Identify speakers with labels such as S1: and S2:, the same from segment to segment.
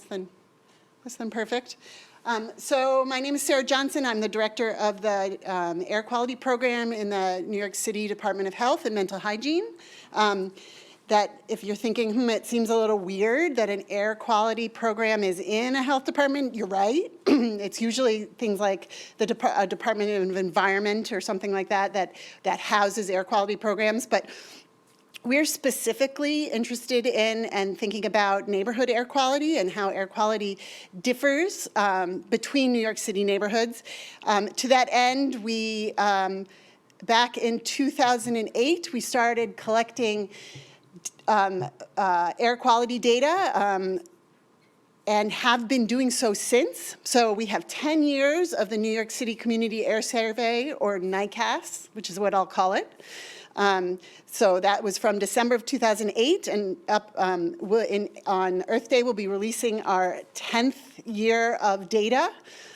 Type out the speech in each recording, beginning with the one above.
S1: than perfect. So my name is Sarah Johnson. I'm the director of the air quality program in the New York City Department of Health and Mental Hygiene. That if you're thinking, it seems a little weird that an air quality program is in a health department, you're right. It's usually things like the Department of Environment or something like that that houses air quality programs. But we're specifically interested in and thinking about neighborhood air quality and how air quality differs between New York City neighborhoods. To that end, we, back in 2008, we started collecting air quality data and have been doing so since. So we have 10 years of the New York City Community Air Survey, or NYCAS, which is what I'll call it. So that was from December of 2008, and up on Earth Day, we'll be releasing our 10th year of data.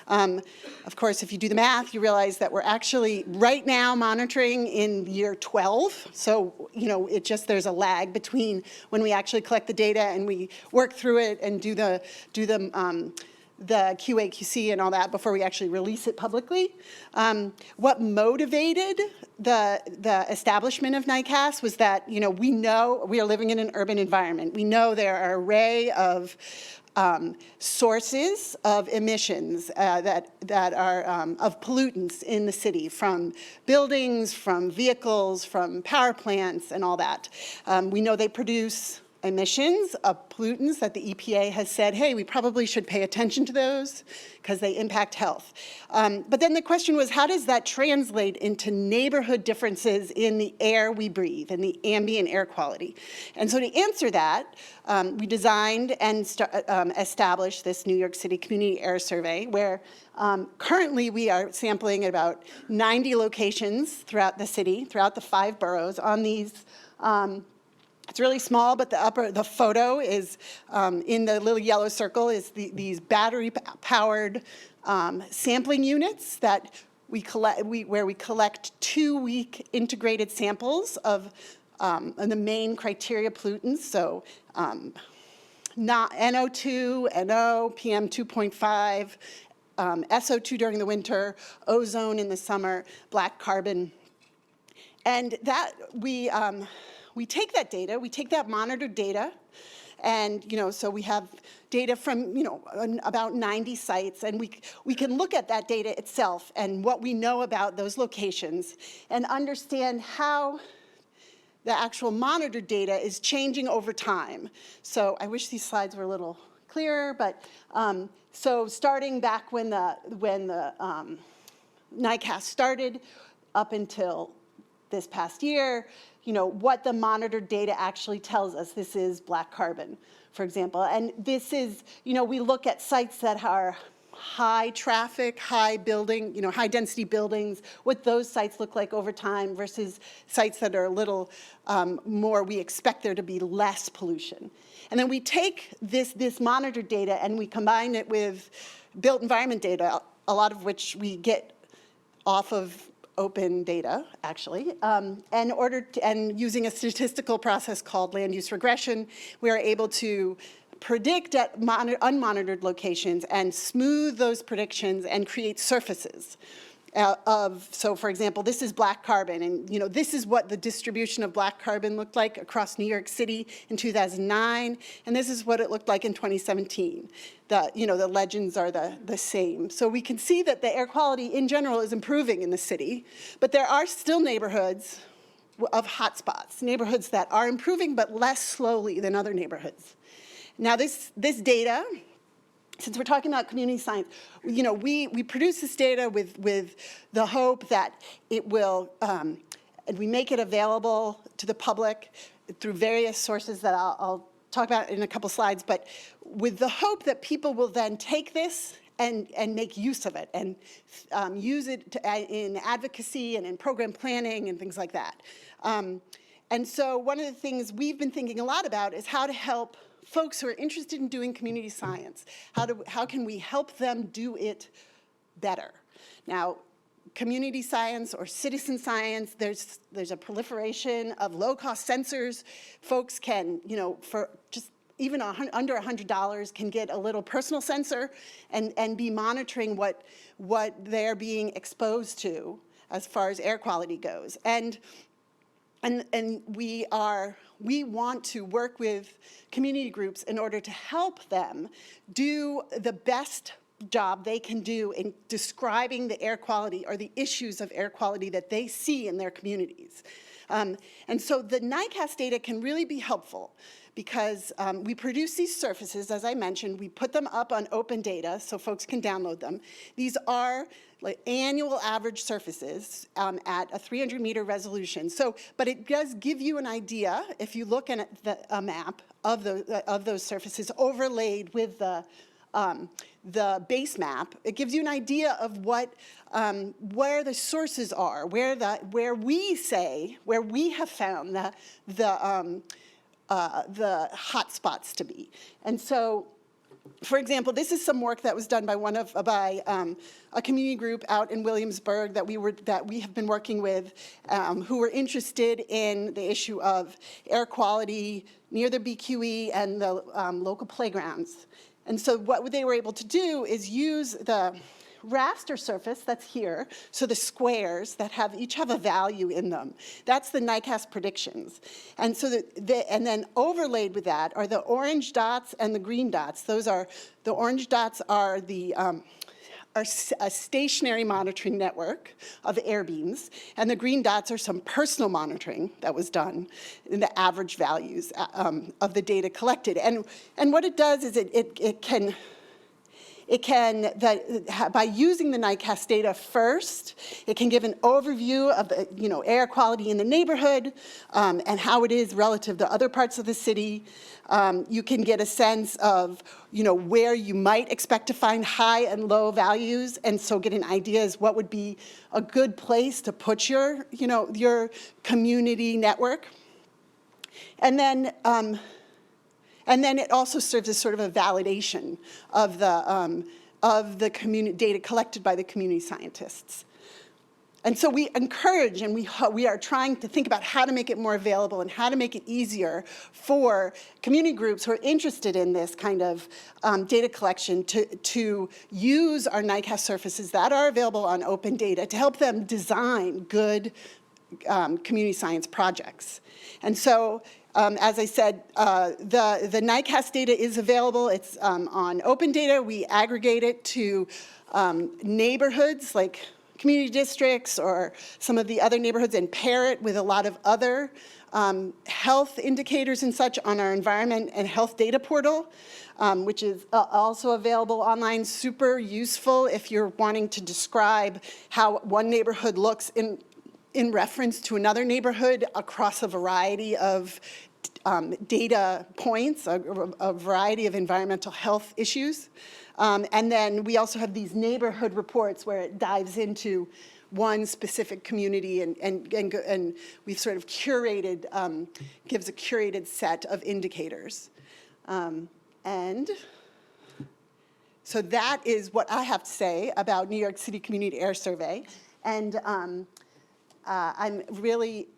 S1: Of course, if you do the math, you realize that we're actually right now monitoring in year 12. So, there's a lag between when we actually collect the data and we work through it and do the QA, QC and all that before we actually release it publicly. What motivated the establishment of NYCAS was that, we know we are living in an urban environment. We know there are an array of sources of emissions that are of pollutants in the city, from buildings, from vehicles, from power plants and all that. We know they produce emissions of pollutants that the EPA has said, hey, we probably should pay attention to those because they impact health. But then the question was, how does that translate into neighborhood differences in the air we breathe and the ambient air quality? And so to answer that, we designed and established this New York City Community Air Survey, where currently we are sampling about 90 locations throughout the city, throughout the 5 boroughs on these. It's really small, but the photo is in the little yellow circle is these battery-powered sampling units that we collect, where we collect 2-week integrated samples of the main criteria pollutants. So not NO2, NO, PM 2.5, SO2 during the winter, ozone in the summer, black carbon, and that we take that data, we take that monitored data, and so we have data from about 90 sites, and we can look at that data itself and what we know about those locations and understand how the actual monitored data is changing over time. So I wish these slides were a little clearer, but so starting back when the NYCAS started up until this past year, what the monitored data actually tells us. This is black carbon, for example. And this is, we look at sites that are high traffic, high building, high density buildings, what those sites look like over time versus sites that are a little more, we expect there to be less pollution. And then we take this monitored data and we combine it with built environment data, a lot of which we get off of open data, actually, and using a statistical process called land use regression, we are able to predict at unmonitored locations and smooth those predictions and create surfaces so for example, this is black carbon, and this is what the distribution of black carbon looked like across New York City in 2009, and this is what it looked like in 2017. The legends are the same. So we can see that the air quality in general is improving in the city, but there are still neighborhoods of hotspots, neighborhoods that are improving but less slowly than other neighborhoods. Now this data, since we're talking about community science, we produce this data with the hope that it will, and we make it available to the public through various sources that I'll talk about in a couple slides, but with the hope that people will then take this and make use of it and use it in advocacy and in program planning and things like that. And so one of the things we've been thinking a lot about is how to help folks who are interested in doing community science. How can we help them do it better? Now, community science or citizen science, there's a proliferation of low-cost sensors. Folks can, for just even under $100 can get a little personal sensor and be monitoring what they're being exposed to as far as air quality goes. And we want to work with community groups in order to help them do the best job they can do in describing the air quality or the issues of air quality that they see in their communities. And so the NYCAS data can really be helpful because we produce these surfaces, as I mentioned. We put them up on Open Data so folks can download them. These are like annual average surfaces at a 300-meter resolution. So, but it does give you an idea, if you look at a map of those surfaces overlaid with the base map. It gives you an idea of what, where the sources are, where we have found the hot spots to be. And so, for example, this is some work that was done by a community group out in Williamsburg that we have been working with, who were interested in the issue of air quality near the BQE and the local playgrounds. And so what they were able to do is use the raster surface that's here, so the squares that each have a value in them. That's the NYCAS predictions. And so and then overlaid with that are the orange dots and the green dots. The orange dots are a stationary monitoring network of air beams, and the green dots are some personal monitoring that was done in the average values of the data collected. And what it does is it can, by using the NYCAS data first, it can give an overview of the air quality in the neighborhood and how it is relative to other parts of the city. You can get a sense of where you might expect to find high and low values, and so get an idea as what would be a good place to put your community network. And then it also serves as sort of a validation of the community data collected by the community scientists. And so we encourage and we are trying to think about how to make it more available and how to make it easier for community groups who are interested in this kind of data collection to use our NYCAS surfaces that are available on Open Data to help them design good community science projects. And so, as I said, the NYCAS data is available. It's on Open Data. We aggregate it to neighborhoods like community districts or some of the other neighborhoods and pair it with a lot of other health indicators and such on our environment and health data portal, which is also available online. Super useful if you're wanting to describe how one neighborhood looks in reference to another neighborhood across a variety of data points, a variety of environmental health issues. And then we also have these neighborhood reports where it dives into one specific community and we've sort of curated, gives a curated set of indicators. And so that is what I have to say about New York City Community Air Survey. And I'm really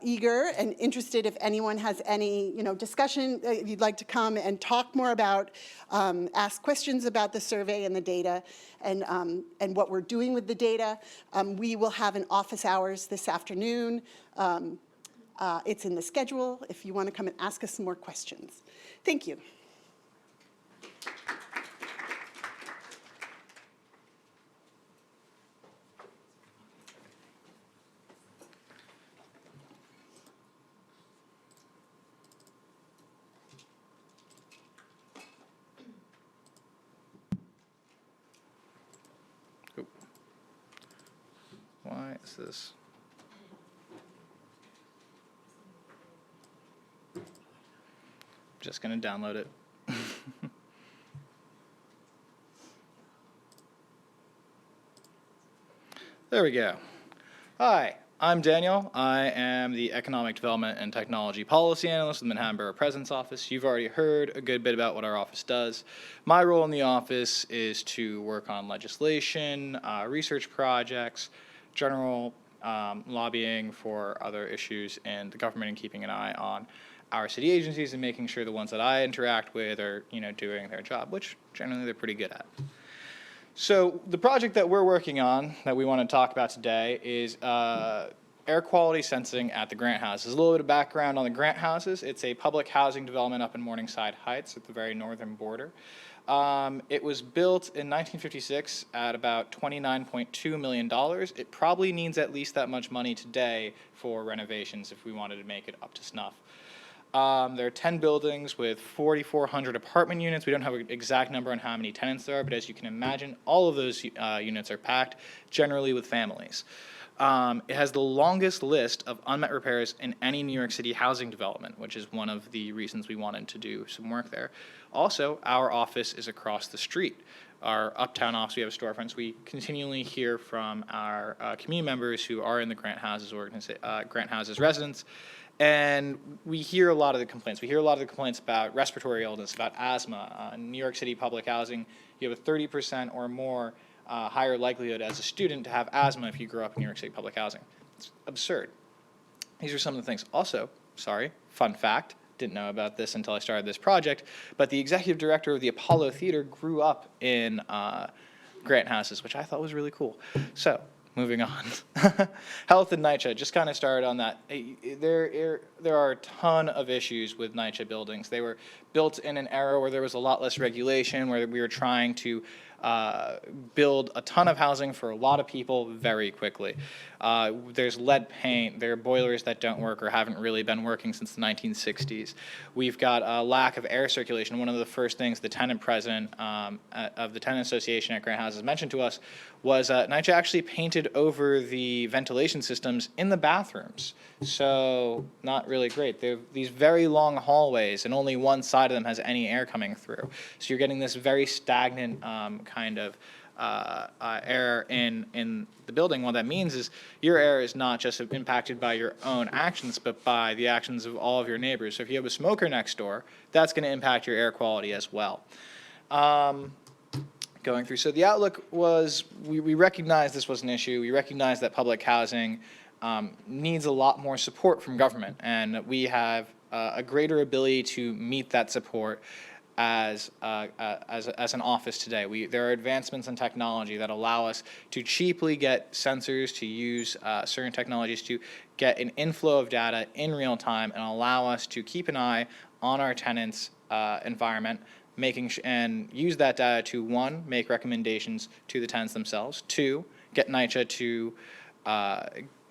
S1: eager and interested if anyone has any, discussion, if you'd like to come and talk more about, ask questions about the survey and the data and what we're doing with the data. We will have an office hours this afternoon. It's in the schedule if you want to come and ask us some more questions. Thank you.
S2: Why is this? Just going to download it. There we go. Hi, I'm Daniel. I am the Economic Development and Technology Policy Analyst with the Manhattan Borough President's Office. You've already heard a good bit about what our office does. My role in the office is to work on legislation, research projects, general lobbying for other issues in the government and keeping an eye on our city agencies and making sure the ones that I interact with are, doing their job, which generally they're pretty good at. So the project that we're working on that we want to talk about today is air quality sensing at the Grant Houses. A little bit of background on the Grant Houses. It's a public housing development up in Morningside Heights at the very northern border. It was built in 1956 at about $29.2 million. It probably needs at least that much money today for renovations if we wanted to make it up to snuff. There are 10 buildings with 4,400 apartment units. We don't have an exact number on how many tenants there are, but as you can imagine, all of those units are packed, generally with families. It has the longest list of unmet repairs in any New York City housing development, which is one of the reasons we wanted to do some work there. Also, our office is across the street. Our uptown office, we have storefronts. We continually hear from our community members who are in the Grant Houses Grant Houses residents, and we hear a lot of the complaints. We hear a lot of the complaints about respiratory illness, about asthma. In New York City public housing, you have a 30% or more higher likelihood as a student to have asthma if you grew up in New York City public housing. It's absurd. These are some of the things. Also, fun fact, didn't know about this until I started this project, but the executive director of the Apollo Theater grew up in Grant Houses, which I thought was really cool. So, moving on. Health and NYCHA, just kind of started on that. There are a ton of issues with NYCHA buildings. They were built in an era where there was a lot less regulation, where we were trying to build a ton of housing for a lot of people very quickly. There's lead paint. There are boilers that don't work or haven't really been working since the 1960s. We've got a lack of air circulation. One of the first things the tenant president of the tenant association at Grant Houses mentioned to us was NYCHA actually painted over the ventilation systems in the bathrooms. So not really great. They have these very long hallways, and only one side of them has any air coming through. So you're getting this very stagnant kind of air in the building. What that means is your air is not just impacted by your own actions, but by the actions of all of your neighbors. So if you have a smoker next door, that's going to impact your air quality as well. Going through. So the outlook was, we recognized this was an issue. We recognized that public housing needs a lot more support from government, and we have a greater ability to meet that support as an office today. There are advancements in technology that allow us to cheaply get sensors, to use certain technologies to get an inflow of data in real time and allow us to keep an eye on our tenants' environment, and use that data to, one, make recommendations to the tenants themselves, two, get NYCHA to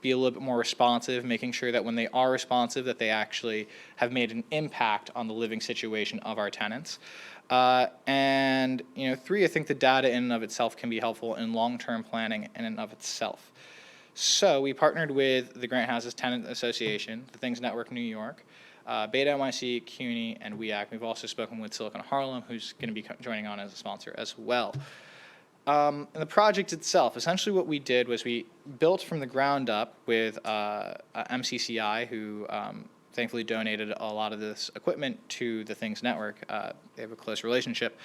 S2: be a little bit more responsive, making sure that when they are responsive that they actually have made an impact on the living situation of our tenants. And three, I think the data in and of itself can be helpful in long-term planning in and of itself. So we partnered with the Grant Houses Tenant Association, the Things Network New York, BetaNYC, CUNY, and WEAC. We've also spoken with Silicon Harlem, who's going to be joining on as a sponsor as well. And the project itself, essentially what we did was we built from the ground up with MCCI, who thankfully donated a lot of this equipment to the Things Network. They have a close relationship.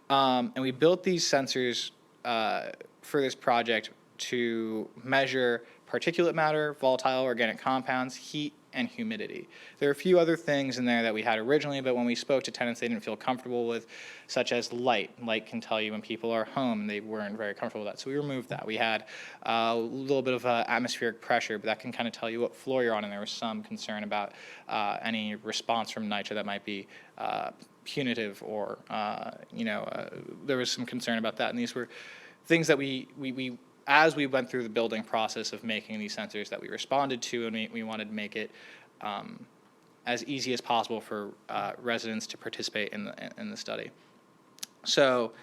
S2: And we built these sensors for this project to measure particulate matter, volatile organic compounds, heat, and humidity. There are a few other things in there that we had originally, but when we spoke to tenants they didn't feel comfortable with, such as light. Light can tell you when people are home, and they weren't very comfortable with that, so we removed that. We had a little bit of atmospheric pressure, but that can kind of tell you what floor you're on, and there was some concern about any response from NYCHA that might be punitive, or there was some concern about that, and these were things that we as we went through the building process of making these sensors that we responded to, and we wanted to make it as easy as possible for residents to participate in the study. So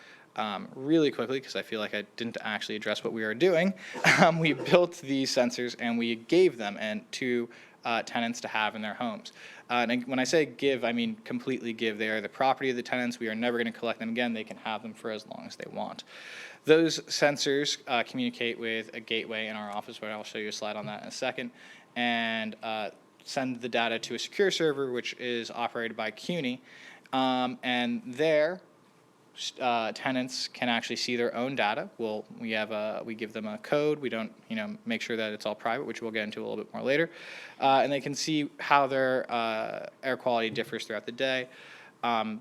S2: really quickly, because I feel like I didn't actually address what we were doing, we built these sensors and we gave them to tenants to have in their homes. And when I say give, I mean completely give. They are the property of the tenants. We are never going to collect them again. They can have them for as long as they want. Those sensors communicate with a gateway in our office, where I'll show you a slide on that in a second, and send the data to a secure server, which is operated by CUNY. And there, tenants can actually see their own data. We give them a code. We don't make sure that it's all private, which we'll get into a little bit more later, and they can see how their air quality differs throughout the day.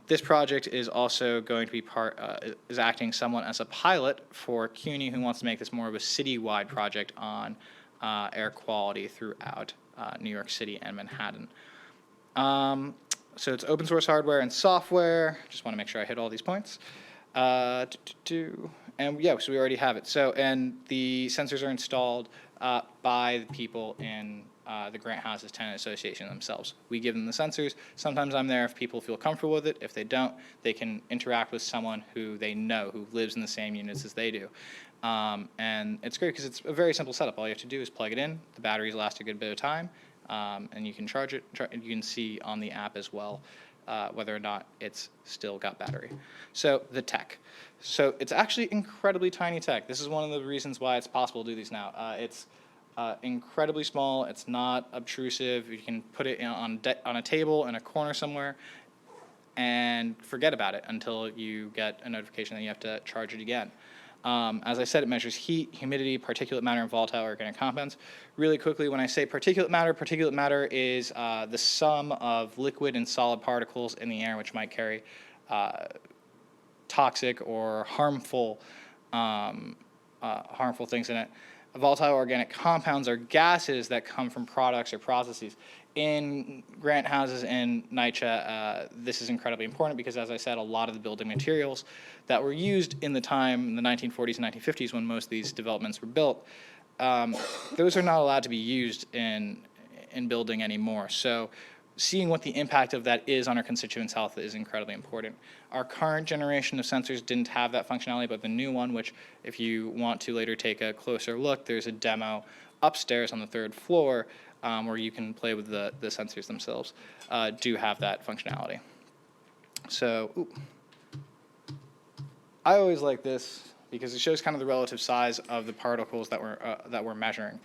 S2: This project is also going to be is acting somewhat as a pilot for CUNY, who wants to make this more of a citywide project on air quality throughout New York City and Manhattan. So it's open source hardware and software. Just want to make sure I hit all these points. And yeah, so we already have it. So, and the sensors are installed by the people in the Grant Houses Tenant Association themselves. We give them the sensors. Sometimes I'm there if people feel comfortable with it. If they don't, they can interact with someone who they know, who lives in the same units as they do. And it's great because it's a very simple setup. All you have to do is plug it in. The batteries last a good bit of time. And you can charge it. You can see on the app as well whether or not it's still got battery. So the tech. So it's actually incredibly tiny tech. This is one of the reasons why it's possible to do these now. It's incredibly small. It's not obtrusive. You can put it on a table in a corner somewhere and forget about it until you get a notification that you have to charge it again. As I said, it measures heat, humidity, particulate matter, and volatile organic compounds. Really quickly, when I say particulate matter is the sum of liquid and solid particles in the air which might carry toxic or harmful things in it. Volatile organic compounds are gases that come from products or processes. In Grant Houses and NYCHA, this is incredibly important because, as I said, a lot of the building materials that were used in the 1940s and 1950s when most of these developments were built, those are not allowed to be used in building anymore. So seeing what the impact of that is on our constituents' health is incredibly important. Our current generation of sensors didn't have that functionality, but the new one, which if you want to later take a closer look, there's a demo upstairs on the 3rd floor where you can play with the sensors themselves, do have that functionality. So I always like this because it shows kind of the relative size of the particles that we're measuring.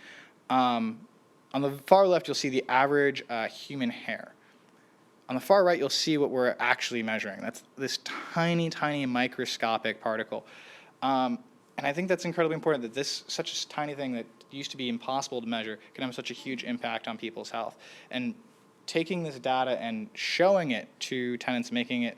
S2: On the far left, you'll see the average human hair. On the far right, you'll see what we're actually measuring. That's this tiny, tiny microscopic particle. And I think that's incredibly important that such a tiny thing that used to be impossible to measure can have such a huge impact on people's health. And taking this data and showing it to tenants, making it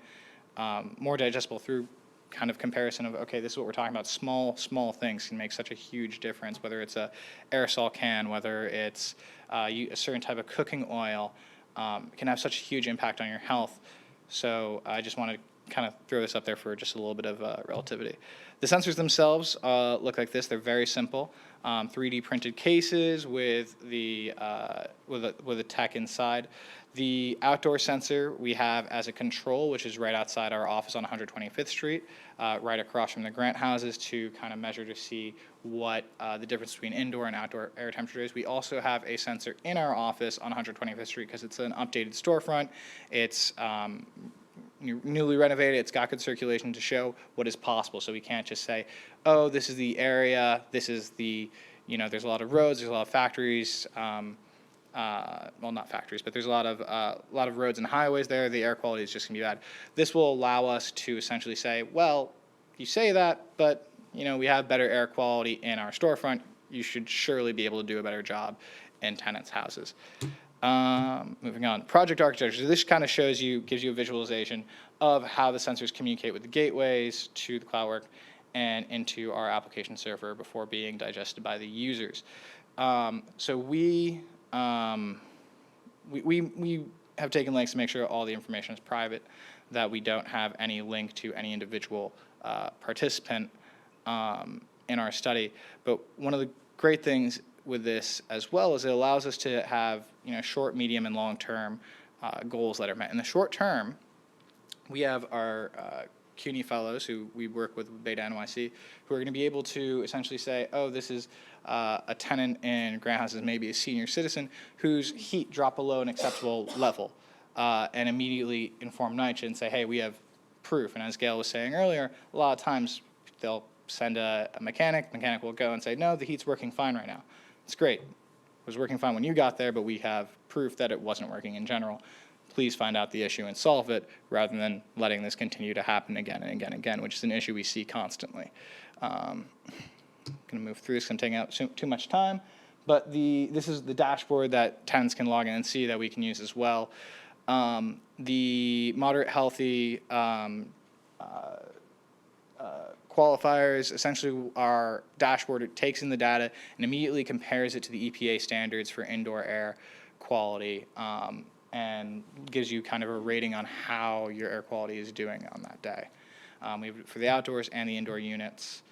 S2: more digestible through kind of comparison of, okay, this is what we're talking about. Small things can make such a huge difference, whether it's a aerosol can, whether it's a certain type of cooking oil, can have such a huge impact on your health. So I just want to kind of throw this up there for just a little bit of relativity. The sensors themselves look like this. They're very simple. 3D printed cases with the with a tech inside. The outdoor sensor we have as a control, which is right outside our office on 125th Street, right across from the Grant Houses, to kind of measure to see what the difference between indoor and outdoor air temperature is. We also have a sensor in our office on 125th Street because it's an updated storefront. It's newly renovated. It's got good circulation to show what is possible. So we can't just say, oh, this is the area, this is the, there's a lot of roads, there's a lot of factories, well, not factories, but there's a lot of roads and highways there. The air quality is just going to be bad. This will allow us to essentially say, well, you say that, but we have better air quality in our storefront. You should surely be able to do a better job in tenants' houses. Moving on, project architecture. So this kind of gives you a visualization of how the sensors communicate with the gateways to the cloudwork and into our application server before being digested by the users. So we have taken links to make sure all the information is private, that we don't have any link to any individual participant in our study. But one of the great things with this as well is it allows us to have short, medium, and long-term goals that are met. In the short term, we have our CUNY fellows who we work with BetaNYC, who are going to be able to essentially say, oh, this is a tenant in Grant Houses, maybe a senior citizen, whose heat dropped below an acceptable level, and immediately inform NYCHA and say, hey, we have proof. And as Gail was saying earlier, a lot of times they'll send a mechanic. The mechanic will go and say, no, the heat's working fine right now. It's great. It was working fine when you got there, but we have proof that it wasn't working in general. please find out the issue and solve it, rather than letting this continue to happen again and again and again, which is an issue we see constantly. I'm going to move through this, I'm taking out too much time, but this is the dashboard that tenants can log in and see that we can use as well. The moderate healthy qualifiers, essentially our dashboard, it takes in the data and immediately compares it to the EPA standards for indoor air quality, and gives you kind of a rating on how your air quality is doing on that day. We have it for the outdoors and the indoor units.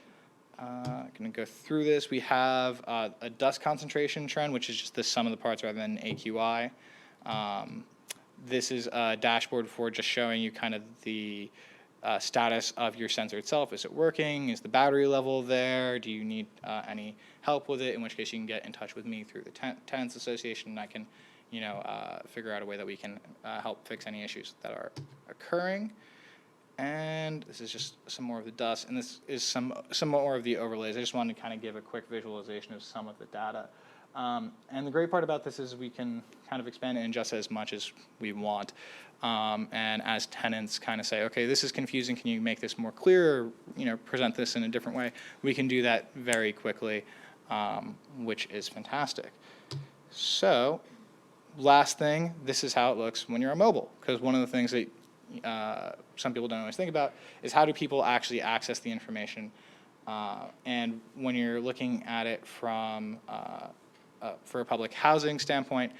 S2: I'm going to go through this. We have a dust concentration trend, which is just the sum of the parts rather than AQI. This is a dashboard for just showing you kind of the status of your sensor itself. Is it working? Is the battery level there? Do you need any help with it? In which case you can get in touch with me through the Tenants Association, and I can, figure out a way that we can help fix any issues that are occurring. And this is just some more of the dust, and this is some more of the overlays. I just wanted to kind of give a quick visualization of some of the data. And the great part about this is we can kind of expand it in just as much as we want. And as tenants kind of say, okay, this is confusing, can you make this more clear, or, present this in a different way? We can do that very quickly, which is fantastic. So, last thing, this is how it looks when you're on mobile, because one of the things that some people don't always think about is how do people actually access the information. And when you're looking at it from for a public housing standpoint,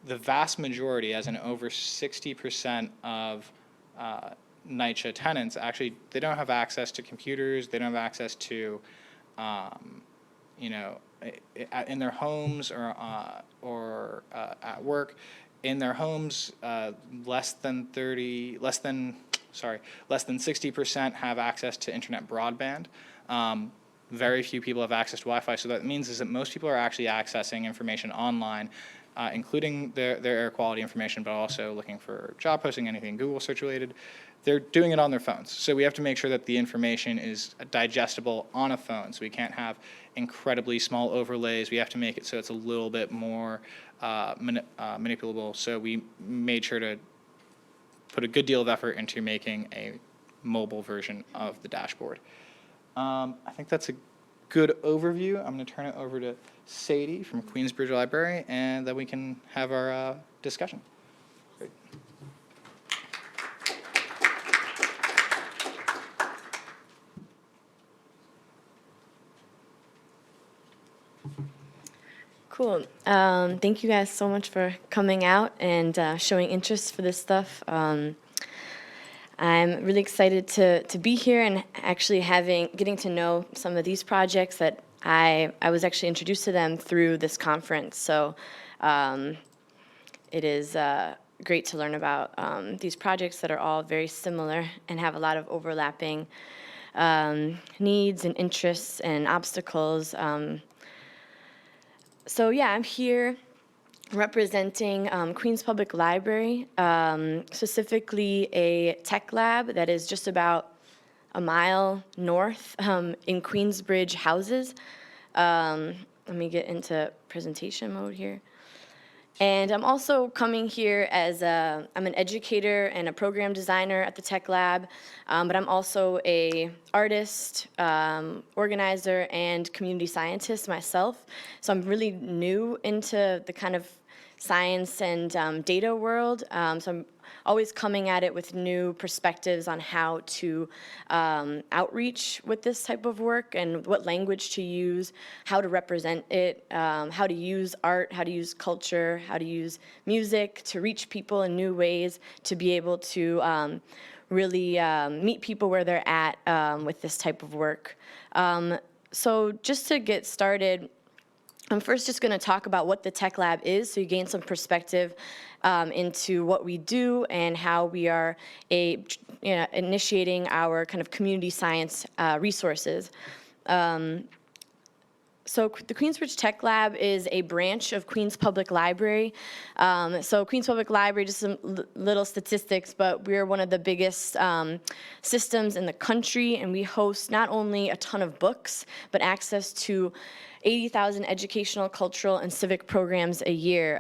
S2: the vast majority, as in over 60% of NYCHA tenants, actually, they don't have access to computers, they don't have access to, in their homes or at work. In their homes, less than 60% have access to internet broadband. Very few people have access to Wi-Fi, so that means is that most people are actually accessing information online, including their air quality information, but also looking for job posting, anything Google search related. They're doing it on their phones. So we have to make sure that the information is digestible on a phone. So we can't have incredibly small overlays. We have to make it so it's a little bit more manipulable. So we made sure to put a good deal of effort into making a mobile version of the dashboard. I think that's a good overview. I'm going to turn it over to Sadie from Queensbridge Library, and then we can have our discussion. Great.
S3: Cool. Thank you guys so much for coming out and showing interest for this stuff. I'm really excited to be here and actually getting to know some of these projects that I was actually introduced to them through this conference. So it is great to learn about these projects that are all very similar and have a lot of overlapping needs and interests and obstacles. So yeah, I'm here representing Queens Public Library, specifically a tech lab that is just about a mile north in Queensbridge houses. Let me get into presentation mode here. And I'm also coming here as I'm an educator and a program designer at the tech lab, but I'm also a artist, organizer, and community scientist myself. So I'm really new into the kind of science and data world. So I'm always coming at it with new perspectives on how to outreach with this type of work and what language to use, how to represent it, how to use art, how to use culture, how to use music to reach people in new ways, to be able to really meet people where they're at with this type of work. So just to get started, I'm first just going to talk about what the Tech Lab is, so you gain some perspective into what we do and how we are initiating our kind of community science resources. So the Queensbridge Tech Lab is a branch of Queens Public Library. So Queens Public Library, just some little statistics, but we're one of the biggest systems in the country, and we host not only a ton of books, but access to 80,000 educational, cultural, and civic programs a year.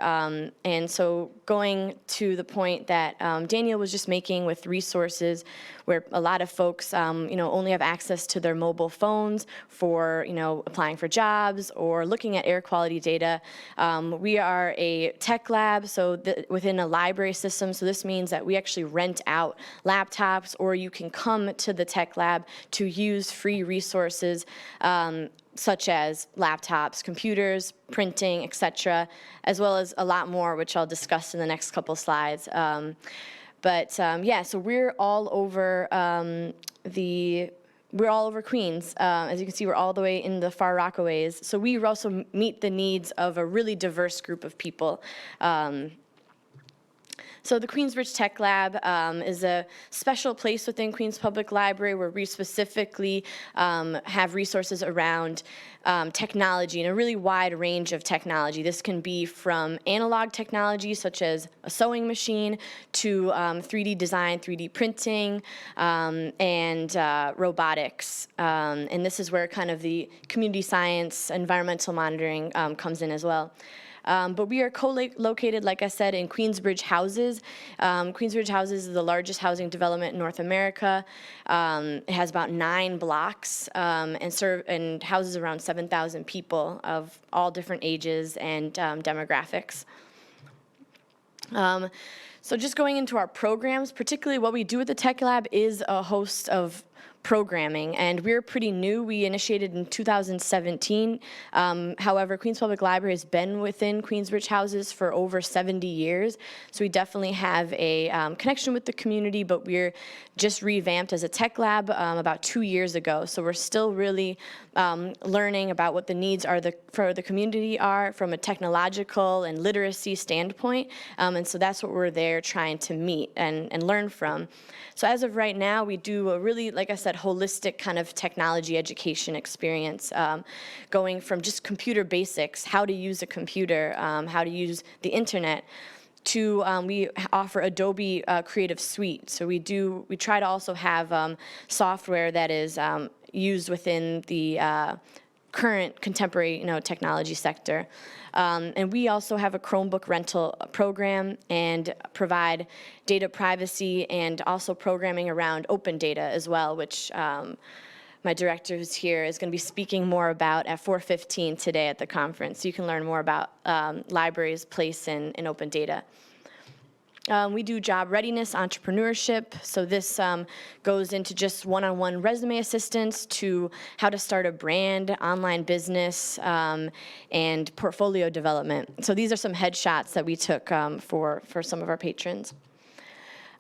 S3: And so going to the point that Daniel was just making with resources, where a lot of folks, only have access to their mobile phones for, applying for jobs or looking at air quality data. We are a tech lab, so within a library system. So this means that we actually rent out laptops, or you can come to the tech lab to use free resources, such as laptops, computers, printing, etc., as well as a lot more, which I'll discuss in the next couple slides. So we're all over we're all over Queens. As you can see, we're all the way in the Far Rockaways. So we also meet the needs of a really diverse group of people. So the Queensbridge Tech Lab is a special place within Queens Public Library where we specifically have resources around technology and a really wide range of technology. This can be from analog technology such as a sewing machine to 3D design, 3D printing, and robotics. And this is where kind of the community science, environmental monitoring comes in as well. But we are co-located, like I said, in Queensbridge Houses. Queensbridge Houses is the largest housing development in North America. It has about 9 blocks and houses around 7,000 people of all different ages and demographics. So just going into our programs, particularly what we do at the Tech Lab is a host of programming, and we're pretty new. We initiated in 2017. However, Queens Public Library has been within Queensbridge Houses for over 70 years, so we definitely have a connection with the community, but we're just revamped as a tech lab about 2 years ago, so we're still really learning about what the needs are for the community are from a technological and literacy standpoint, and so that's what we're there trying to meet and learn from. So as of right now, we do a really, like I said, holistic kind of technology education experience, going from just computer basics, how to use a computer, how to use the internet, to we offer Adobe Creative Suite. So we try to also have software that is used within the current contemporary technology sector. And we also have a Chromebook rental program and provide data privacy and also programming around open data as well, which my director who's here is going to be speaking more about at 4:15 today at the conference. So you can learn more about libraries' place in open data. We do job readiness, entrepreneurship. So this goes into just one-on-one resume assistance to how to start a brand, online business, and portfolio development. So these are some headshots that we took for some of our patrons.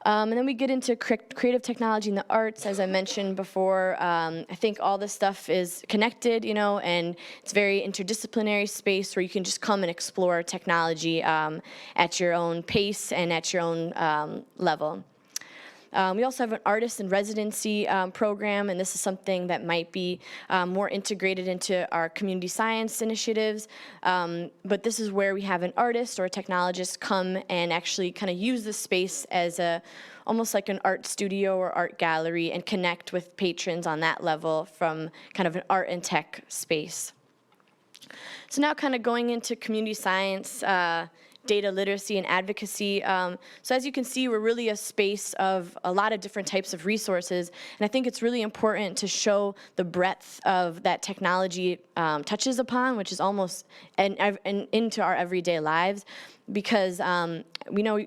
S3: And then we get into creative technology and the arts. As I mentioned before, I think all this stuff is connected, and it's very interdisciplinary space where you can just come and explore technology at your own pace and at your own level. We also have an artist in residency program, and this is something that might be more integrated into our community science initiatives. But this is where we have an artist or a technologist come and actually kind of use the space as almost like an art studio or art gallery and connect with patrons on that level from kind of an art and tech space. So now kind of going into community science, data literacy and advocacy. So as you can see, we're really a space of a lot of different types of resources, and I think it's really important to show the breadth of that technology touches upon, which is almost into our everyday lives, because we know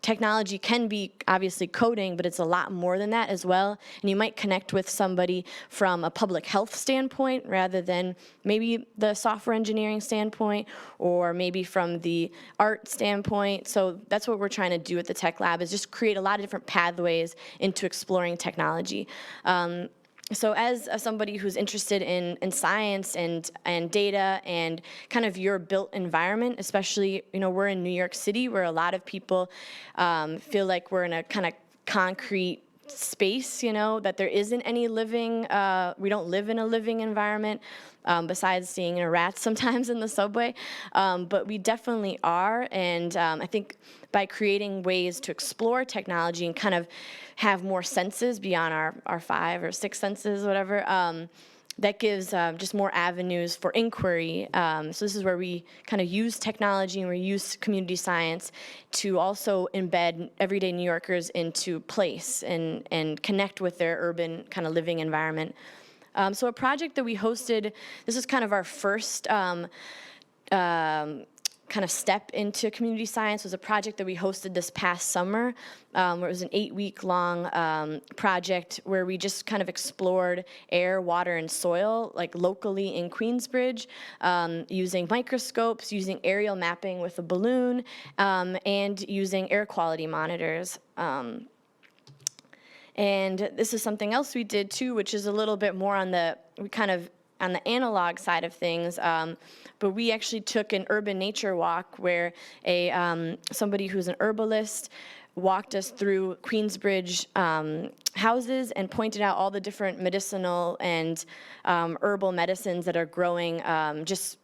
S3: technology can be obviously coding, but it's a lot more than that as well. And you might connect with somebody from a public health standpoint rather than maybe the software engineering standpoint or maybe from the art standpoint. So that's what we're trying to do at the Tech Lab, is just create a lot of different pathways into exploring technology. So as somebody who's interested in science and data and kind of your built environment, especially, we're in New York City where a lot of people feel like we're in a kind of concrete space, that there isn't any living, we don't live in a living environment, besides seeing rats sometimes in the subway, but we definitely are, and I think by creating ways to explore technology and kind of have more senses beyond our 5 or 6 senses, whatever, that gives just more avenues for inquiry. So this is where we kind of use technology and we use community science to also embed everyday New Yorkers into place and connect with their urban kind of living environment. So a project that we hosted, this is kind of our first kind of step into community science, was a project that we hosted this past summer, where it was an 8-week-long project where we just kind of explored air, water, and soil, like locally in Queensbridge, using microscopes, using aerial mapping with a balloon, and using air quality monitors. And this is something else we did too, which is a little bit more on the analog side of things, but we actually took an urban nature walk where somebody who's an herbalist walked us through Queensbridge houses and pointed out all the different medicinal and herbal medicines that are growing just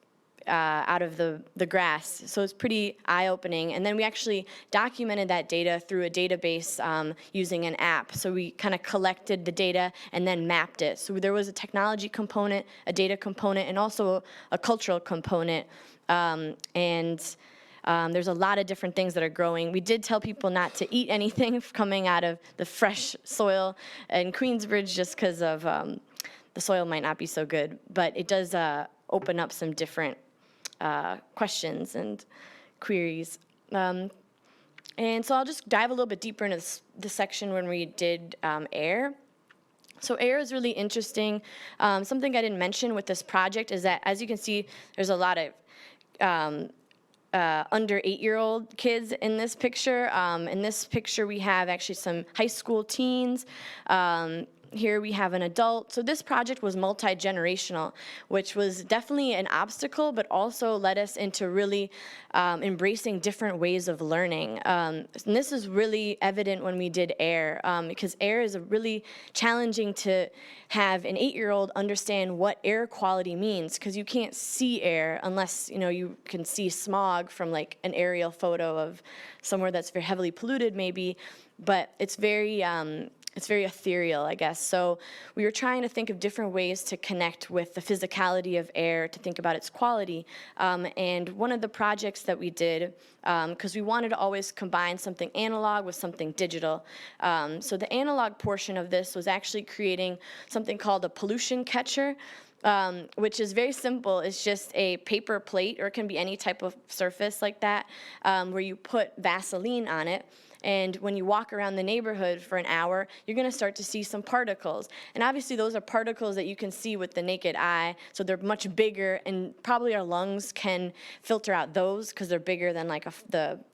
S3: out of the grass. So it's pretty eye-opening. And then we actually documented that data through a database using an app. So we kind of collected the data and then mapped it. So there was a technology component, a data component, and also a cultural component. There's a lot of different things that are growing. We did tell people not to eat anything coming out of the fresh soil in Queensbridge just because of the soil might not be so good. But it does open up some different questions and queries. And so I'll just dive a little bit deeper into this section when we did air. So air is really interesting. Something I didn't mention with this project is that, as you can see, there's a lot of under 8-year-old kids in this picture. In this picture, we have actually some high school teens. Here we have an adult. So this project was multi-generational, which was definitely an obstacle, but also led us into really embracing different ways of learning. And this is really evident when we did air, because air is really challenging to have an 8-year-old understand what air quality means, because you can't see air unless you can see smog from like an aerial photo of somewhere that's very heavily polluted maybe, but it's very ethereal, I guess. So we were trying to think of different ways to connect with the physicality of air, to think about its quality. And one of the projects that we did, because we wanted to always combine something analog with something digital. So the analog portion of this was actually creating something called a pollution catcher, which is very simple. It's just a paper plate, or it can be any type of surface like that, where you put Vaseline on it. And when you walk around the neighborhood for an hour, you're going to start to see some particles. And obviously, those are particles that you can see with the naked eye, so they're much bigger, and probably our lungs can filter out those because they're bigger than like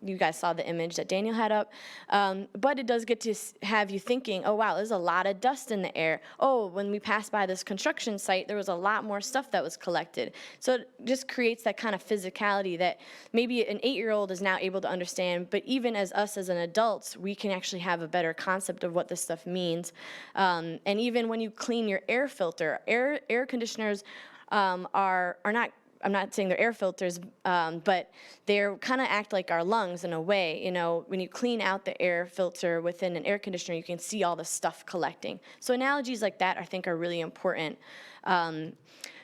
S3: you guys saw the image that Daniel had up. But it does get to have you thinking, oh, wow, there's a lot of dust in the air. Oh, when we passed by this construction site, there was a lot more stuff that was collected. So it just creates that kind of physicality that maybe an 8-year-old is now able to understand, but even as us as an adults, we can actually have a better concept of what this stuff means. And even when you clean your air filter, air conditioners are not, I'm not saying they're air filters, but they're kind of act like our lungs in a way. When you clean out the air filter within an air conditioner, you can see all the stuff collecting. So analogies like that, I think, are really important.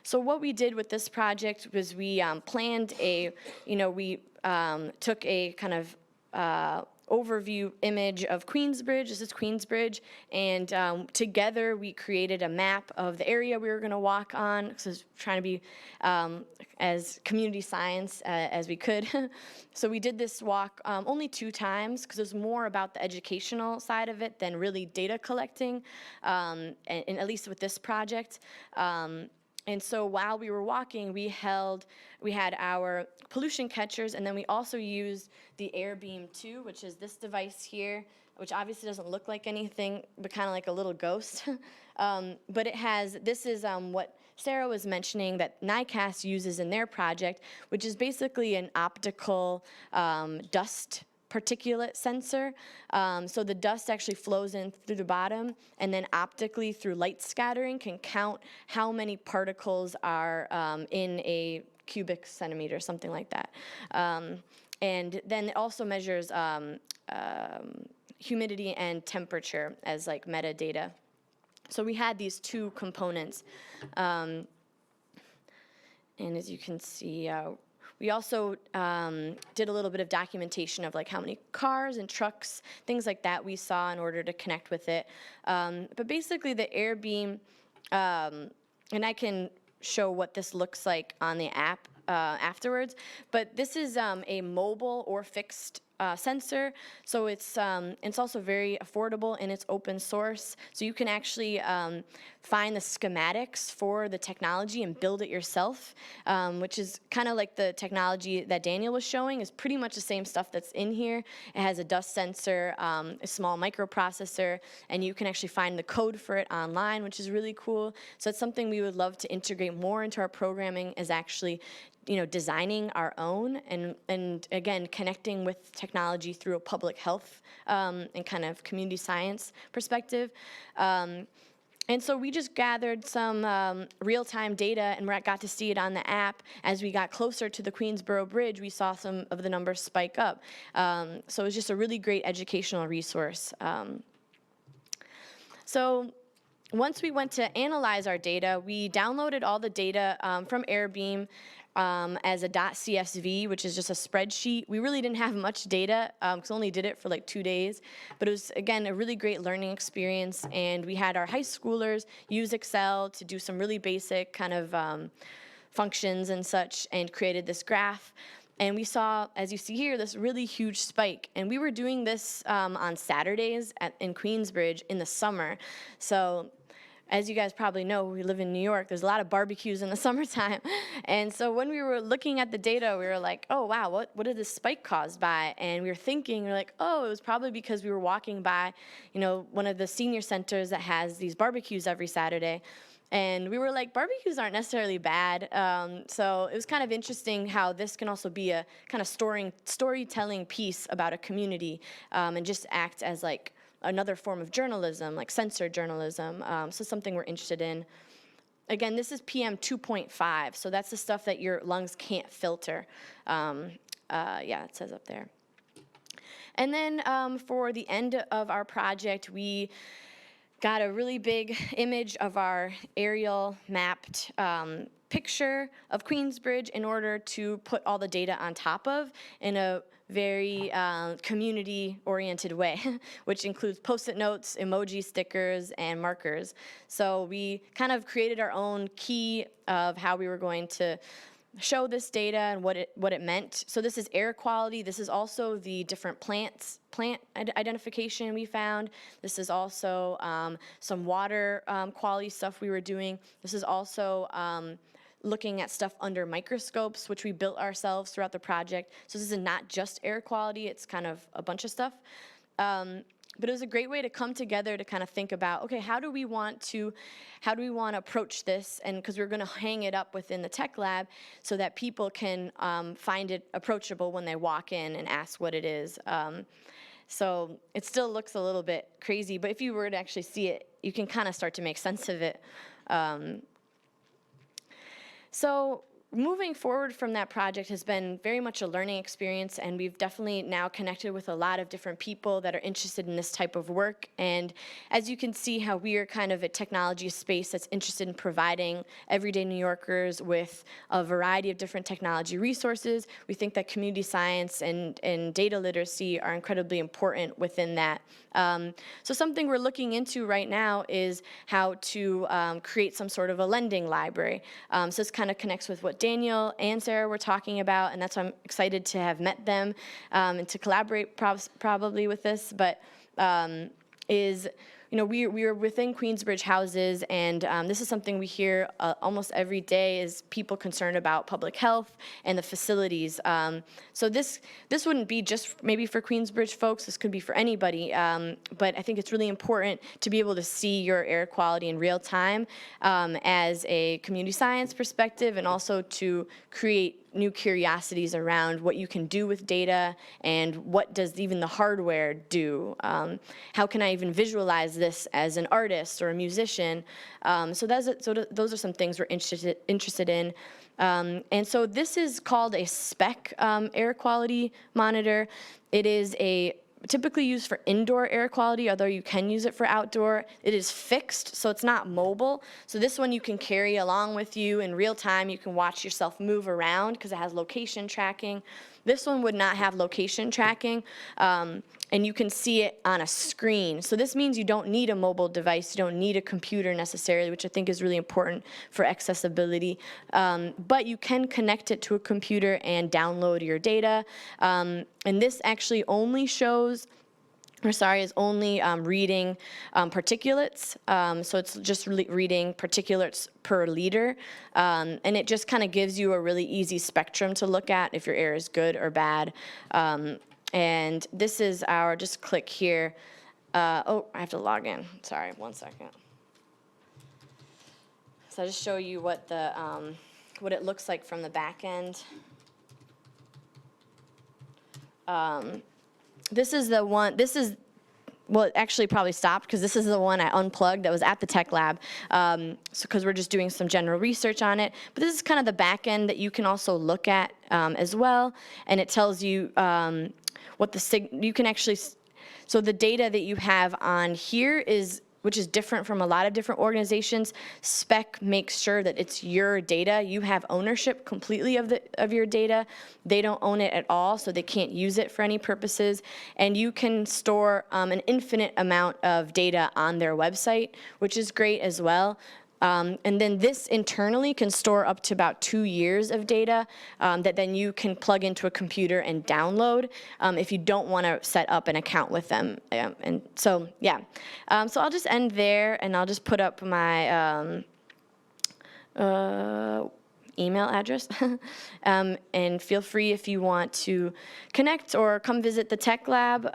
S3: So what we did with this project was we planned we took a kind of overview image of Queensbridge. This is Queensbridge, and together we created a map of the area we were going to walk on. So I was trying to be as community science as we could. So we did this walk only 2 times because it was more about the educational side of it than really data collecting, and at least with this project. And so while we were walking, we had our pollution catchers, and then we also used the air beam too, which is this device here, which obviously doesn't look like anything, but kind of like a little ghost. But this is what Sarah was mentioning that NYCAS uses in their project, which is basically an optical dust particulate sensor. So the dust actually flows in through the bottom, and then optically through light scattering can count how many particles are in a cubic centimeter, something like that. And then it also measures humidity and temperature as like metadata. So we had these two components. And as you can see, we also did a little bit of documentation of like how many cars and trucks, things like that we saw in order to connect with it. But basically the AirBeam, and I can show what this looks like on the app afterwards, but this is a mobile or fixed sensor, so it's also very affordable and it's open source. So you can actually find the schematics for the technology and build it yourself, which is kind of like the technology that Daniel was showing. Is pretty much the same stuff that's in here. It has a dust sensor, a small microprocessor, and you can actually find the code for it online, which is really cool. So it's something we would love to integrate more into our programming, is actually designing our own and again, connecting with technology through a public health and kind of community science perspective. And so we just gathered some real-time data and got to see it on the app. As we got closer to the Queensboro Bridge, we saw some of the numbers spike up. So it was just a really great educational resource. So once we went to analyze our data, we downloaded all the data from AirBeam as a .csv, which is just a spreadsheet. We really didn't have much data because only did it for like 2 days. But it was, again, a really great learning experience. And we had our high schoolers use Excel to do some really basic kind of functions and such, and created this graph. And we saw, as you see here, this really huge spike. And we were doing this on Saturdays in Queensbridge in the summer. So as you guys probably know, we live in New York, there's a lot of barbecues in the summertime. And so when we were looking at the data, we were like, oh, wow, what is this spike caused by? And we were thinking, we're like, oh, it was probably because we were walking by, one of the senior centers that has these barbecues every Saturday. And we were like, barbecues aren't necessarily bad. So it was kind of interesting how this can also be a kind of storytelling piece about a community, and just act as like another form of journalism, like censored journalism. So something we're interested in. Again, this is PM 2.5, so that's the stuff that your lungs can't filter. Yeah, it says up there. And then for the end of our project, we got a really big image of our aerial mapped picture of Queensbridge in order to put all the data on top of in a very community-oriented way, which includes Post-it notes, emoji stickers, and markers. So we kind of created our own key of how we were going to show this data and what it meant. So this is air quality. This is also the different plant identification we found. This is also some water quality stuff we were doing. This is also looking at stuff under microscopes, which we built ourselves throughout the project. So this is not just air quality, it's kind of a bunch of stuff. But it was a great way to come together to kind of think about, okay, how do we want to approach this? And because we're going to hang it up within the tech lab so that people can find it approachable when they walk in and ask what it is. So it still looks a little bit crazy, but if you were to actually see it, you can kind of start to make sense of it. So moving forward from that project has been very much a learning experience, and we've definitely now connected with a lot of different people that are interested in this type of work. And as you can see how we are kind of a technology space that's interested in providing everyday New Yorkers with a variety of different technology resources, we think that community science and data literacy are incredibly important within that. So something we're looking into right now is how to create some sort of a lending library. So this kind of connects with what Daniel and Sarah were talking about, and that's why I'm excited to have met them and to collaborate probably with this, but we are within Queensbridge houses, and this is something we hear almost every day, is people concerned about public health and the facilities. So this wouldn't be just maybe for Queensbridge folks, this could be for anybody, but I think it's really important to be able to see your air quality in real time as a community science perspective, and also to create new curiosities around what you can do with data and what does even the hardware do. How can I even visualize this as an artist or a musician? So those are some things we're interested in. And so this is called a SPEC air quality monitor. It is a typically used for indoor air quality, although you can use it for outdoor. It is fixed, so it's not mobile. So this one you can carry along with you in real time. You can watch yourself move around because it has location tracking. This one would not have location tracking, and you can see it on a screen. So this means you don't need a mobile device. You don't need a computer necessarily, which I think is really important for accessibility. But you can connect it to a computer and download your data. And this actually only shows, is only reading particulates. So it's just reading particulates per liter. And it just kind of gives you a really easy spectrum to look at if your air is good or bad. And this is our, just click here. Oh, I have to log in. Sorry, 1 second. So I'll just show you what the what it looks like from the back end. This is the one, well, it actually probably stopped because this is the one I unplugged that was at the tech lab, because we're just doing some general research on it. But this is kind of the back end that you can also look at as well, and it tells you what you can actually, so the data that you have on here is, which is different from a lot of different organizations. SPEC makes sure that it's your data. You have ownership completely of your data. They don't own it at all, so they can't use it for any purposes. And you can store an infinite amount of data on their website, which is great as well. And then this internally can store up to about 2 years of data that then you can plug into a computer and download if you don't want to set up an account with them. And so, yeah. So I'll just end there, and I'll just put up my email address. And feel free if you want to connect or come visit the tech lab.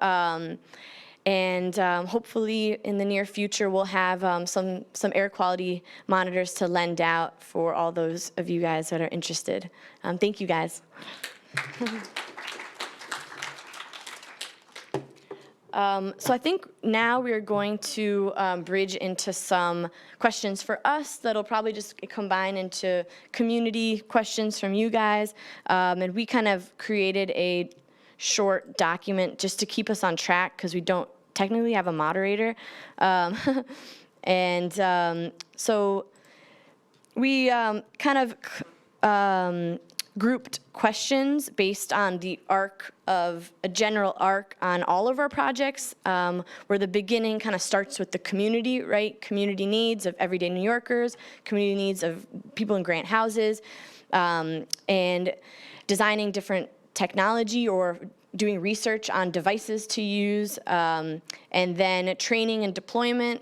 S3: And hopefully in the near future, we'll have some air quality monitors to lend out for all those of you guys that are interested. Thank you, guys. So I think now we're going to bridge into some questions for us that'll probably just combine into community questions from you guys. And we kind of created a short document just to keep us on track because we don't technically have a moderator. So we kind of grouped questions based on the arc of a general arc on all of our projects, where the beginning kind of starts with the community, right? Community needs of everyday New Yorkers, community needs of people in grant houses, and designing different technology or doing research on devices to use, and then training and deployment,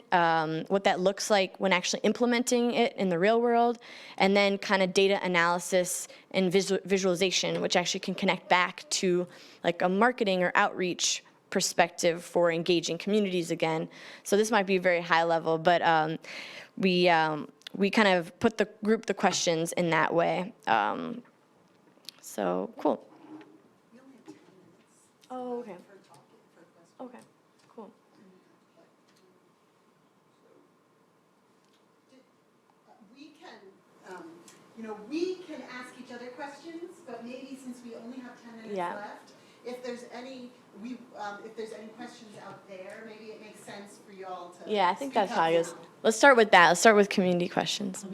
S3: what that looks like when actually implementing it in the real world, and then kind of data analysis and visualization, which actually can connect back to like a marketing or outreach perspective for engaging communities again. So this might be very high level, but we kind of group the questions in that way. So cool. Oh, okay. Okay, cool.
S1: We can, we can ask each other questions, but maybe since we only have 10 minutes left, if there's any questions out there, maybe it makes sense for you all to.
S3: Yeah, I think that's how it is. Let's start with that. Let's start with community questions.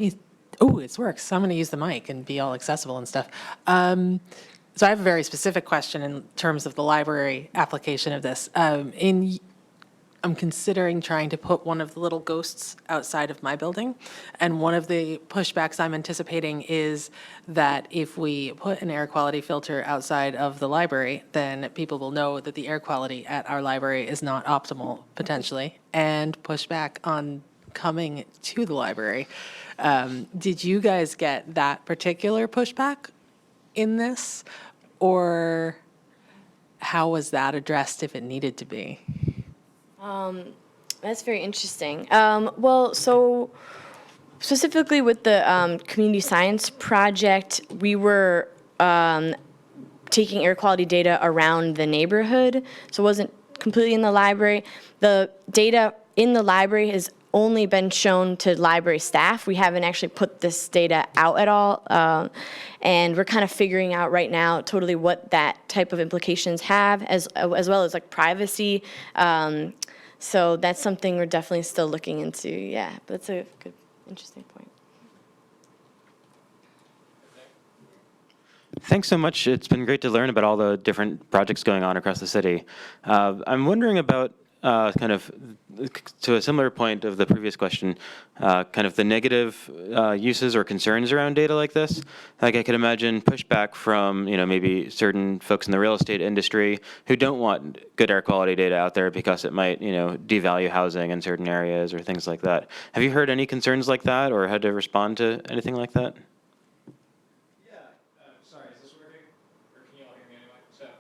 S4: Oh, it works. So I'm going to use the mic and be all accessible and stuff. So I have a very specific question in terms of the library application of this. I'm considering trying to put one of the little ghosts outside of my building. And one of the pushbacks I'm anticipating is that if we put an air quality filter outside of the library, then people will know that the air quality at our library is not optimal, potentially, and push back on coming to the library. Did you guys get that particular pushback in this, or how was that addressed if it needed to be?
S3: That's very interesting. Well, so specifically with the community science project, we were taking air quality data around the neighborhood, so it wasn't completely in the library. The data in the library is only been shown to library staff. We haven't actually put this data out at all. And we're kind of figuring out right now totally what that type of implications have, as well as like privacy. So that's something we're definitely still looking into. Yeah, but that's a good, interesting point.
S5: Thanks so much. It's been great to learn about all the different projects going on across the city. I'm wondering about kind of, to a similar point of the previous question, kind of the negative uses or concerns around data like this. Like I could imagine pushback from, maybe certain folks in the real estate industry who don't want good air quality data out there because it might, devalue housing in certain areas or things like that. Have you heard any concerns like that or had to respond to anything like that?
S2: Sorry, is this working? Or can you all hear me anyway? So,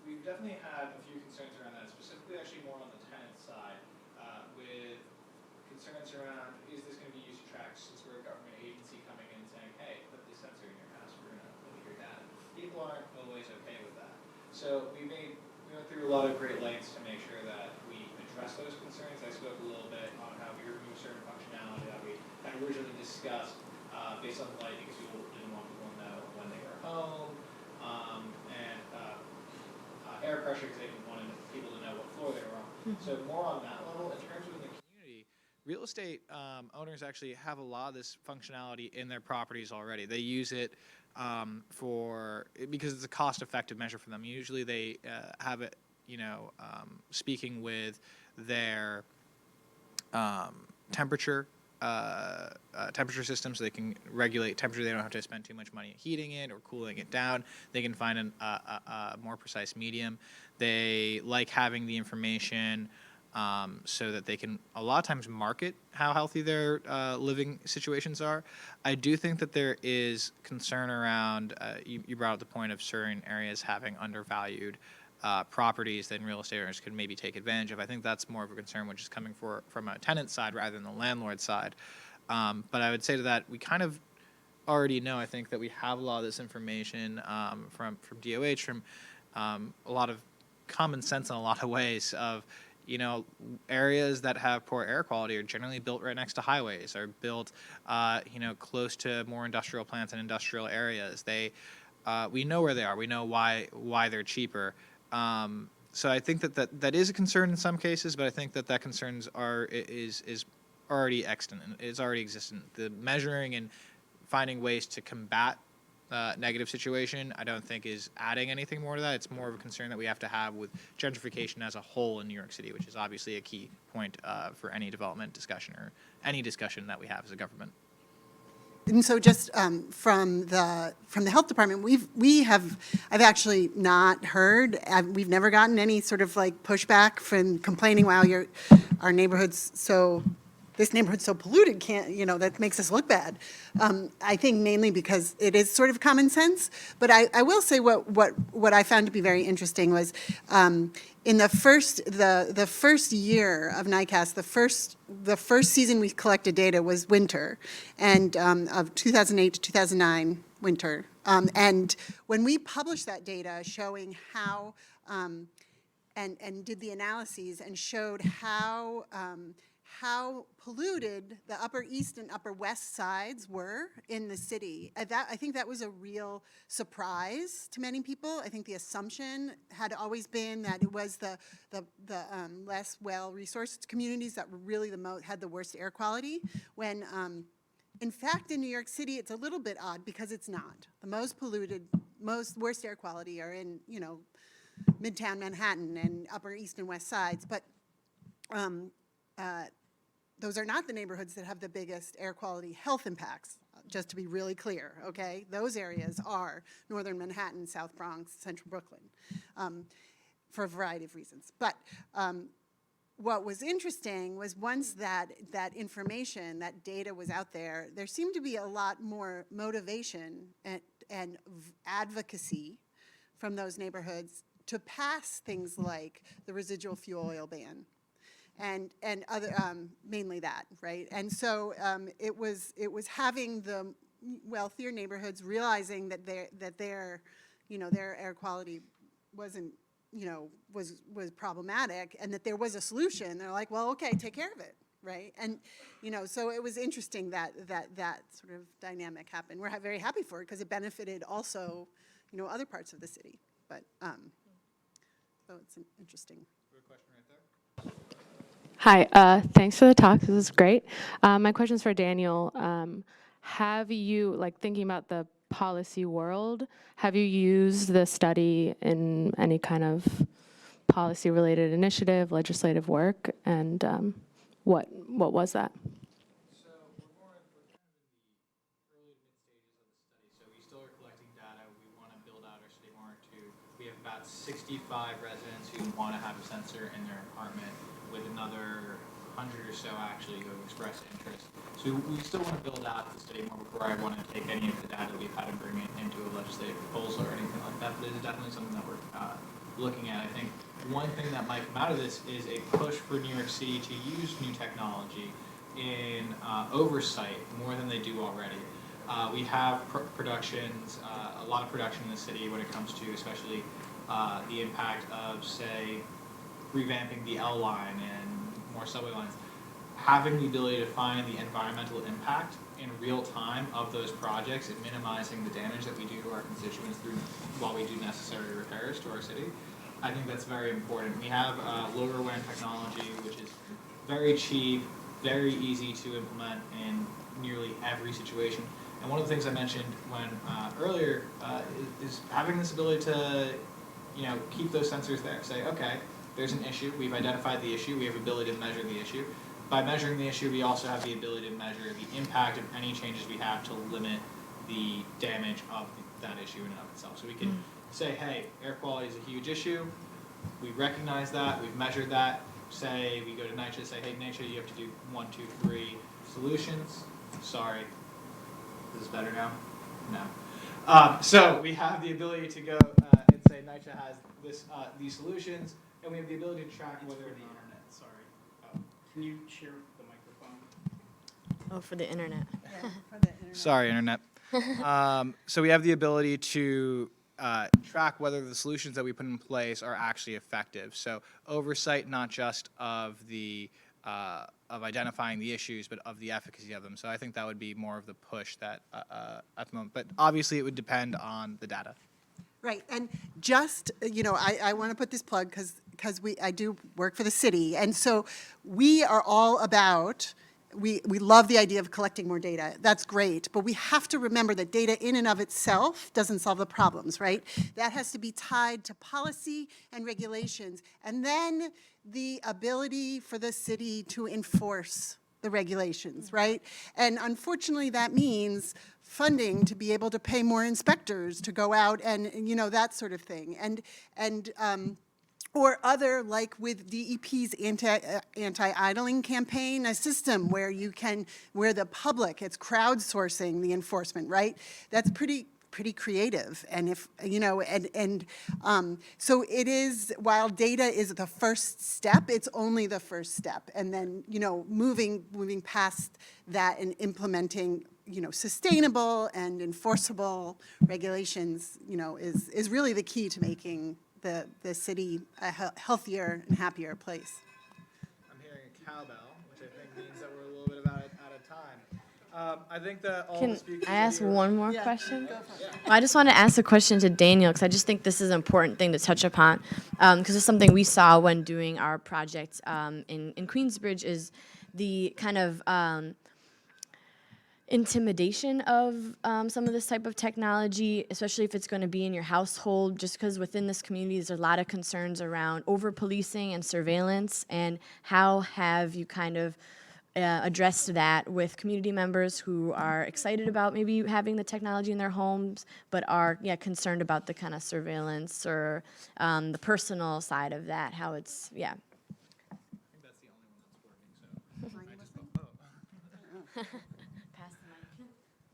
S2: we've definitely had a few concerns around that, specifically actually more on the tenant side, with concerns around, is this going to be used to track, since we're a government agency coming in saying, hey, put this sensor in your house, we're going to look at your data. People aren't always okay with that. So we went through a lot of great lengths to make sure that we address those concerns. I spoke a little bit on how we remove certain functionality that we had originally discussed based on the lighting, because we didn't want people to know when they were home, and air pressure, because they wanted people to know what floor they were on. So more on that level. In terms of the community, real estate owners actually have a lot of this functionality in their properties already. They use it because it's a cost-effective measure for them. Usually they have it, speaking with their temperature system, so they can regulate temperature. They don't have to spend too much money heating it or cooling it down. They can find a more precise medium. They like having the information so that they can a lot of times market how healthy their living situations are. I do think that there is concern around, you brought up the point of certain areas having undervalued properties that real estate owners could maybe take advantage of. I think that's more of a concern, which is coming from a tenant side rather than the landlord side. But I would say to that, we kind of already know, I think, that we have a lot of this information from DOH, from a lot of common sense in a lot of ways of, areas that have poor air quality are generally built right next to highways, are built, close to more industrial plants and industrial areas. We know where they are. We know why they're cheaper. So I think that is a concern in some cases, but I think that concerns is already extant. It's already existent. The measuring and finding ways to combat negative situation, I don't think is adding anything more to that. It's more of a concern that we have to have with gentrification as a whole in New York City, which is obviously a key point for any development discussion or any discussion that we have as a government.
S1: And so just from the health department, I've actually not heard, we've never gotten any sort of like pushback from complaining, wow, our neighborhood's so, this neighborhood's so polluted, that makes us look bad. I think mainly because it is sort of common sense. But I will say what I found to be very interesting was in the first year of NYCAS, the first season we collected data was winter, and of 2008 to 2009 winter. And when we published that data showing how and did the analyses and showed how polluted the Upper East and Upper West sides were in the city. I think that was a real surprise to many people. I think the assumption had always been that it was the less well-resourced communities that were really had the worst air quality, when in fact in New York City it's a little bit odd because it's not. The most polluted, worst air quality are in, Midtown Manhattan and Upper East and West sides, but those are not the neighborhoods that have the biggest air quality health impacts, just to be really clear, okay? Those areas are Northern Manhattan, South Bronx, Central Brooklyn, for a variety of reasons. But what was interesting was once that information, that data was out there, there seemed to be a lot more motivation and advocacy from those neighborhoods to pass things like the residual fuel oil ban. And other, mainly that, right? And so it was having the wealthier neighborhoods realizing that their air quality wasn't, was problematic, and that there was a solution. They're like, well, okay, take care of it, right? And, so it was interesting that sort of dynamic happened. We're very happy for it because it benefited also, other parts of the city. But, so it's interesting.
S6: Hi, thanks for the talk. This is great. My question's for Daniel. Have you, thinking about the policy world, have you used the study in any kind of policy-related initiative, legislative work, and what was that?
S2: So we're kind of in the early to mid stages of the study. So we still are collecting data. We want to build out our city more we have about 65 residents who want to have a sensor in their apartment, with another 100 or so actually who have expressed interest. So we still want to build out the study more before I want to take any of the data we've had and bring it into a legislative proposal or anything like that. But it is definitely something that we're looking at. I think one thing that might come out of this is a push for New York City to use new technology in oversight more than they do already. We have productions, a lot of production in the city when it comes to especially the impact of, say, revamping the L line and more subway lines. Having the ability to find the environmental impact in real time of those projects and minimizing the damage that we do to our constituents while we do necessary repairs to our city, I think that's very important. We have lower WAN technology, which is very cheap, very easy to implement in nearly every situation. And one of the things I mentioned earlier is having this ability to, keep those sensors there. Say, okay, there's an issue. We've identified the issue. We have the ability to measure the issue. By measuring the issue, we also have the ability to measure the impact of any changes we have to limit the damage of that issue in and of itself. So we can say, hey, air quality is a huge issue. We recognize that. We've measured that. Say we go to NYCHA, say, hey, NYCHA, you have to do 1, 2, 3 solutions. Sorry. Is this better now? No. So we have the ability to go and say NYCHA has these solutions, and we have the ability to track whether the internet. Sorry. Oh.
S7: Can you share the microphone?
S3: Oh, for the internet.
S1: Yeah, for the internet.
S2: Sorry, internet. So we have the ability to track whether the solutions that we put in place are actually effective. So oversight, not just of the of identifying the issues, but of the efficacy of them. So I think that would be more of the push that at the moment. But obviously, it would depend on the data.
S1: Right, and just, I want to put this plug because I do work for the city, and so we are all about, we love the idea of collecting more data. That's great, but we have to remember that data in and of itself doesn't solve the problems, right? That has to be tied to policy and regulations, and then the ability for the city to enforce the regulations, right? And unfortunately, that means funding to be able to pay more inspectors to go out and, that sort of thing. And or other, like with DEP's anti-idling campaign, a system where where the public, it's crowdsourcing the enforcement, right? That's pretty creative. And if, so it is, while data is the first step, it's only the first step. And then, moving past that and implementing, sustainable and enforceable regulations, is really the key to making the city a healthier and happier place.
S2: I'm hearing a cowbell, which I think means that we're a little bit out of time. I think that all the
S3: Can
S2: speakers
S3: I ask one more
S1: Yeah.
S3: question? Well, I just want to ask a question to Daniel because I just think this is an important thing to touch upon because it's something we saw when doing our project in Queensbridge is the kind of intimidation of some of this type of technology, especially if it's going to be in your household, just because within this community there's a lot of concerns around over-policing and surveillance, and how have you kind of addressed that with community members who are excited about maybe having the technology in their homes, but are concerned about the kind of surveillance or the personal side of that, how it's,
S2: I think that's the only one that's working, so.
S3: Pass the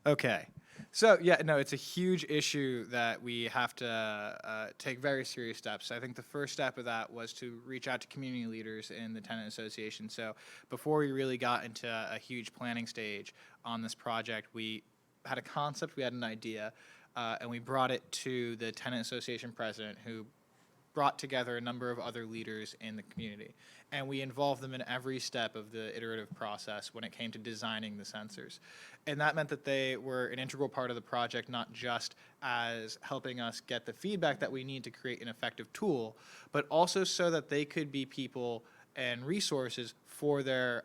S3: mic.
S2: Okay. So, it's a huge issue that we have to take very serious steps. I think the first step of that was to reach out to community leaders in the tenant association. So before we really got into a huge planning stage on this project, we had a concept, we had an idea, and we brought it to the tenant association president, who brought together a number of other leaders in the community. And we involved them in every step of the iterative process when it came to designing the sensors. And that meant that they were an integral part of the project, not just as helping us get the feedback that we need to create an effective tool, but also so that they could be people and resources for their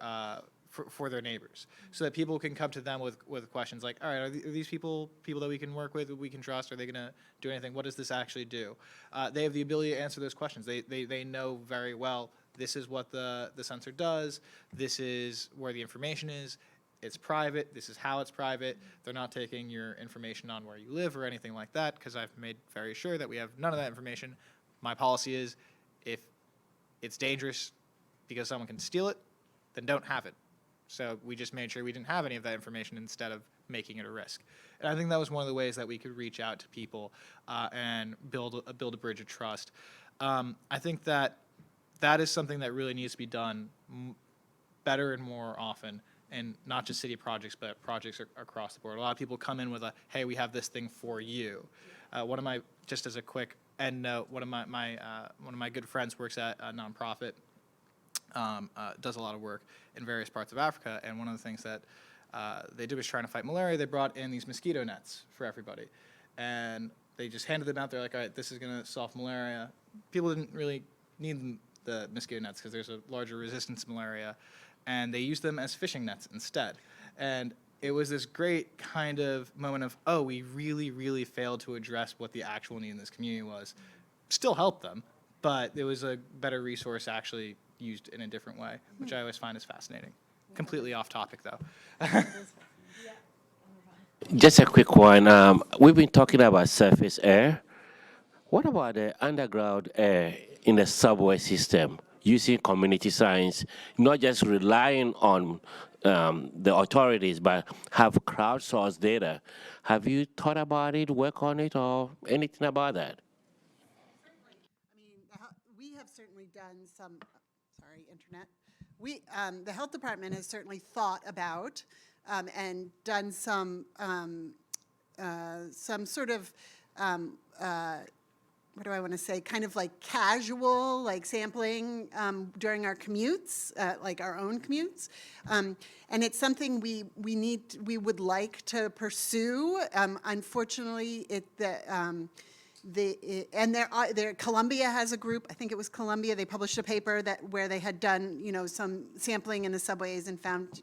S2: neighbors, so that people can come to them with questions like, all right, are these people that we can work with, that we can trust? Are they going to do anything? What does this actually do? They have the ability to answer those questions. They know very well, this is what the sensor does, this is where the information is, it's private, this is how it's private, they're not taking your information on where you live or anything like that, because I've made very sure that we have none of that information. My policy is, if it's dangerous because someone can steal it, then don't have it. So we just made sure we didn't have any of that information instead of making it a risk. And I think that was one of the ways that we could reach out to people and build a bridge of trust. I think that is something that really needs to be done better and more often, and not just city projects, but projects across the board. A lot of people come in with a, hey, we have this thing for you. One of my, just as a quick end note, one of my good friends works at a nonprofit, does a lot of work in various parts of Africa, and one of the things that they did was trying to fight malaria. They brought in these mosquito nets for everybody, and they just handed them out. They're like, all right, this is going to solve malaria. People didn't really need the mosquito nets because there's a larger resistance to malaria, and they used them as fishing nets instead. And it was this great kind of moment of, oh, we really, really failed to address what the actual need in this community was. Still helped them, but it was a better resource actually used in a different way, which I always find is fascinating. Completely off topic, though.
S8: Just a quick one. We've been talking about surface air. What about the underground air in the subway system, using community science, not just relying on the authorities, but have crowdsourced data? Have you thought about it, work on it, or anything about that?
S1: I mean, we have certainly done some, sorry, internet. The health department has certainly thought about and done some sort of, what do I want to say, kind of like casual, like sampling during our commutes, like our own commutes. And it's something we would like to pursue. Unfortunately, Columbia has a group. I think it was Columbia. They published a paper where they had done, some sampling in the subways and found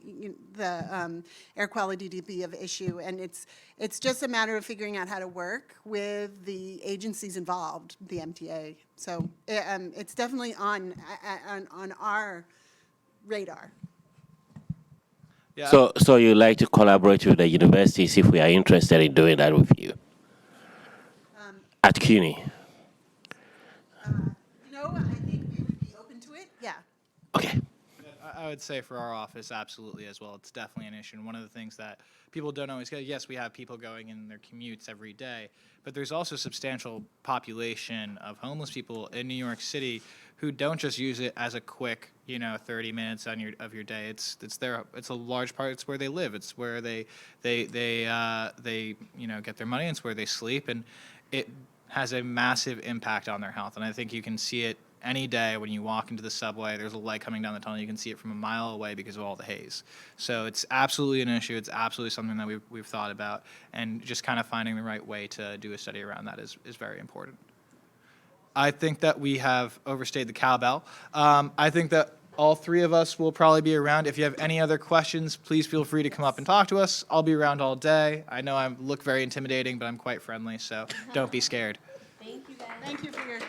S1: the air quality to be of issue. And it's just a matter of figuring out how to work with the agencies involved, the MTA. So it's definitely on our radar.
S2: Yeah.
S8: So you like to collaborate with the universities if we are interested in doing that with you? At CUNY.
S1: I think we would be open to it. Yeah.
S8: Okay.
S2: I would say for our office, absolutely as well. It's definitely an issue. And one of the things that people don't always get, yes, we have people going in their commutes every day, but there's also a substantial population of homeless people in New York City who don't just use it as a quick, 30 minutes of your day. It's a large part. It's where they live. It's where they get their money. It's where they sleep, and it has a massive impact on their health. And I think you can see it any day when you walk into the subway. There's a light coming down the tunnel. You can see it from a mile away because of all the haze. So it's absolutely an issue. It's absolutely something that we've thought about. And just kind of finding the right way to do a study around that is very important. I think that we have overstayed the cowbell. I think that all three of us will probably be around. If you have any other questions, please feel free to come up and talk to us. I'll be around all day. I know I look very intimidating, but I'm quite friendly, so don't be scared.
S3: Thank you, guys.
S1: Thank you for your.